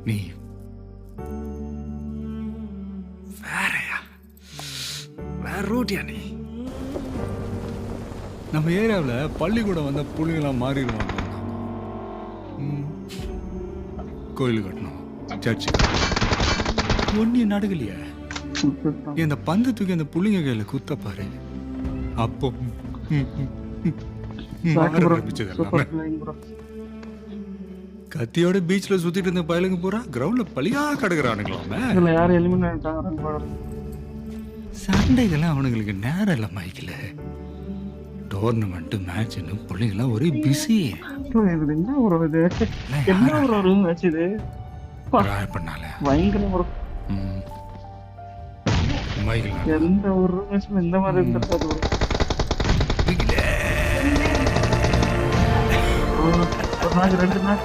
நீ வேறயா? வேற ரூட்டியா நீ? நம்ம ஏரியாவில் பள்ளிக்கூடம் வந்த புள்ளிங்களாம் மாறிடுவாங்க. கோயில் கட்டணும், சர்ச்சு ஒன்னிய நடக்கலையே. இந்த பந்து தூக்கி அந்த புள்ளிங்க கையில குத்த பாரு. அப்போ கத்தியோட பீச்ல சுத்திட்டு இருந்த பயலுங்க பூரா கிரவுண்ட்ல பழியா கிடக்குறானுங்களாமே. யாரும் எலிமினேட் ஆகுறாங்க. சண்டைகள்லாம் அவனுங்களுக்கு நேரம் இல்லை மைக்கில். டோர்னமெண்ட் மேட்ச்னு பிள்ளைங்களாம் ஒரே பிஸி. என்ன ஒரு மேட்ச் இது பண்ணால பயங்கர ஒரு மைக்கில் எந்த ஒரு மேட்ச்ல இந்த மாதிரி இருந்திருக்காது. ஒரு நாள் 2 நாள்